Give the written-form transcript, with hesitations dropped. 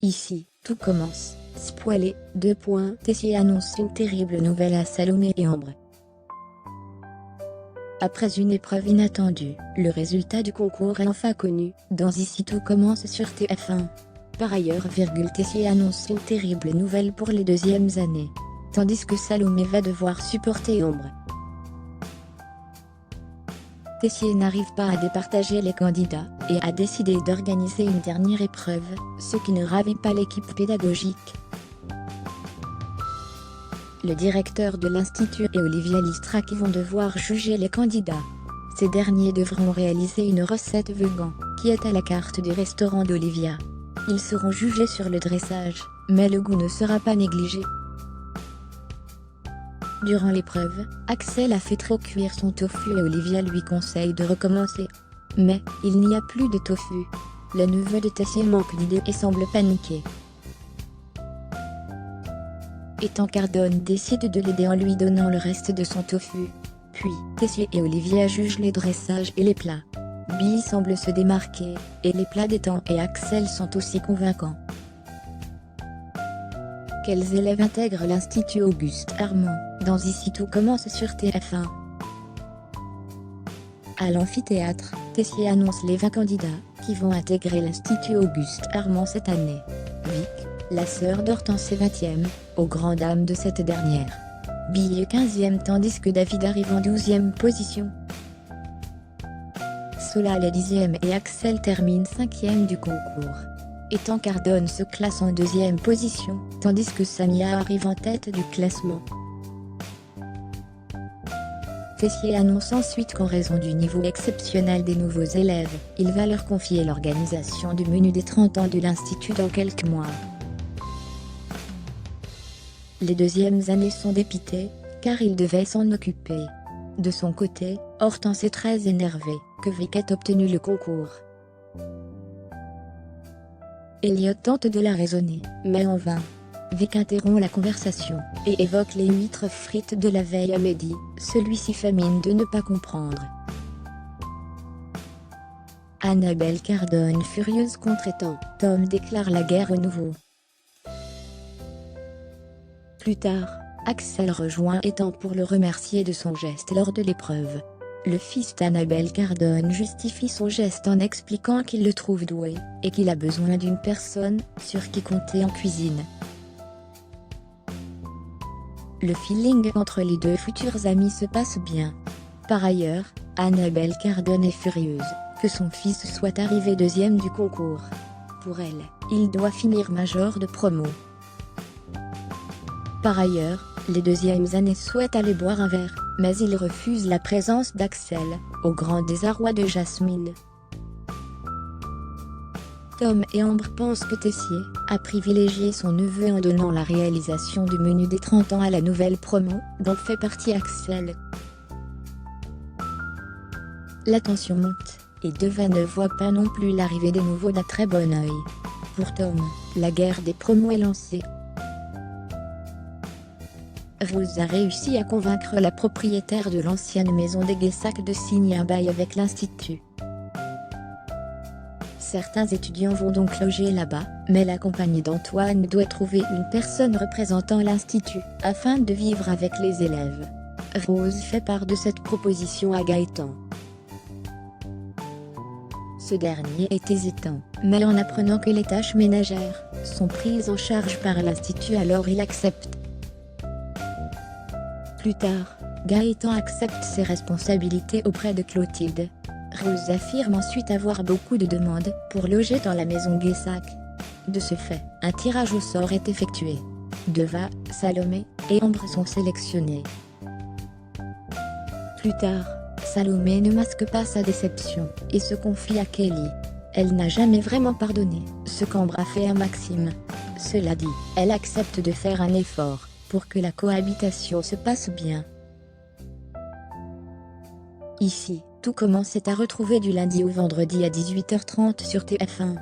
Ici, tout commence. Spoilé, Tessier annonce une terrible nouvelle à Salomé et Ambre. Après une épreuve inattendue, le résultat du concours est enfin connu, dans Ici tout commence sur TF1. Par ailleurs, Tessier annonce une terrible nouvelle pour les deuxièmes années. Tandis que Salomé va devoir supporter Ambre. Tessier n'arrive pas à départager les candidats, et a décidé d'organiser une dernière épreuve, ce qui ne ravit pas l'équipe pédagogique. Le directeur de l'Institut et Olivia Listraki vont devoir juger les candidats. Ces derniers devront réaliser une recette vegan, qui est à la carte du restaurant d'Olivia. Ils seront jugés sur le dressage, mais le goût ne sera pas négligé. Durant l'épreuve, Axel a fait trop cuire son tofu et Olivia lui conseille de recommencer. Mais, il n'y a plus de tofu. Le neveu de Tessier manque d'idées et semble paniqué. Cardone décide de l'aider en lui donnant le reste de son tofu. Puis, Tessier et Olivia jugent les dressages et les plats. Billy semble se démarquer, et les plats d'Ethan et Axel sont aussi convaincants. Quels élèves intègrent l'Institut Auguste Armand, dans Ici tout commence sur TF1. À l'amphithéâtre, Tessier annonce les 20 candidats, qui vont intégrer l'Institut Auguste Armand cette année. Vic, la sœur d'Hortense est 20e, aux grandes dames de cette dernière. Billy est 15e tandis que David arrive en 12e position. Solal est 10e et Axel termine 5e du concours. Cardone se classe en 2e position, tandis que Samia arrive en tête du classement. Tessier annonce ensuite qu'en raison du niveau exceptionnel des nouveaux élèves, il va leur confier l'organisation du menu des 30 ans de l'Institut dans quelques mois. Les deuxièmes années sont dépitées, car il devait s'en occuper. De son côté, Hortense est très énervée que Vic ait obtenu le concours. Elliot tente de la raisonner, mais en vain. Vic interrompt la conversation, et évoque les huîtres frites de la veille à Mehdi, celui-ci famine de ne pas comprendre. Annabelle Cardone furieuse contre Ethan, Tom déclare la guerre au nouveau. Plus tard, Axel rejoint Ethan pour le remercier de son geste lors de l'épreuve. Le fils d'Annabelle Cardone justifie son geste en expliquant qu'il le trouve doué, et qu'il a besoin d'une personne sur qui compter en cuisine. Le feeling entre les deux futurs amis se passe bien. Par ailleurs, Annabelle Cardone est furieuse que son fils soit arrivé 2e du concours. Pour elle, il doit finir major de promo. Par ailleurs, les deuxièmes années souhaitent aller boire un verre, mais ils refusent la présence d'Axel, au grand désarroi de Jasmine. Tom et Ambre pensent que Tessier a privilégié son neveu en donnant la réalisation du menu des 30 ans à la nouvelle promo, dont fait partie Axel. La tension monte, et Deva ne voit pas non plus l'arrivée des nouveaux d'un très bon œil. Pour Tom, la guerre des promos est lancée. Rose a réussi à convaincre la propriétaire de l'ancienne maison des Guessac de signer un bail avec l'Institut. Certains étudiants vont donc loger là-bas, mais la compagnie d'Antoine doit trouver une personne représentant l'Institut, afin de vivre avec les élèves. Rose fait part de cette proposition à Gaëtan. Ce dernier est hésitant, mais en apprenant que les tâches ménagères sont prises en charge par l'Institut, alors il accepte. Plus tard, Gaëtan accepte ses responsabilités auprès de Clotilde. Rose affirme ensuite avoir beaucoup de demandes pour loger dans la maison Guessac. De ce fait, un tirage au sort est effectué. Deva, Salomé et Ambre sont sélectionnés. Plus tard, Salomé ne masque pas sa déception et se confie à Kelly. Elle n'a jamais vraiment pardonné ce qu'Ambre a fait à Maxime. Cela dit, elle accepte de faire un effort pour que la cohabitation se passe bien. Ici, tout commence est à retrouver du lundi au vendredi à 18h30 sur TF1.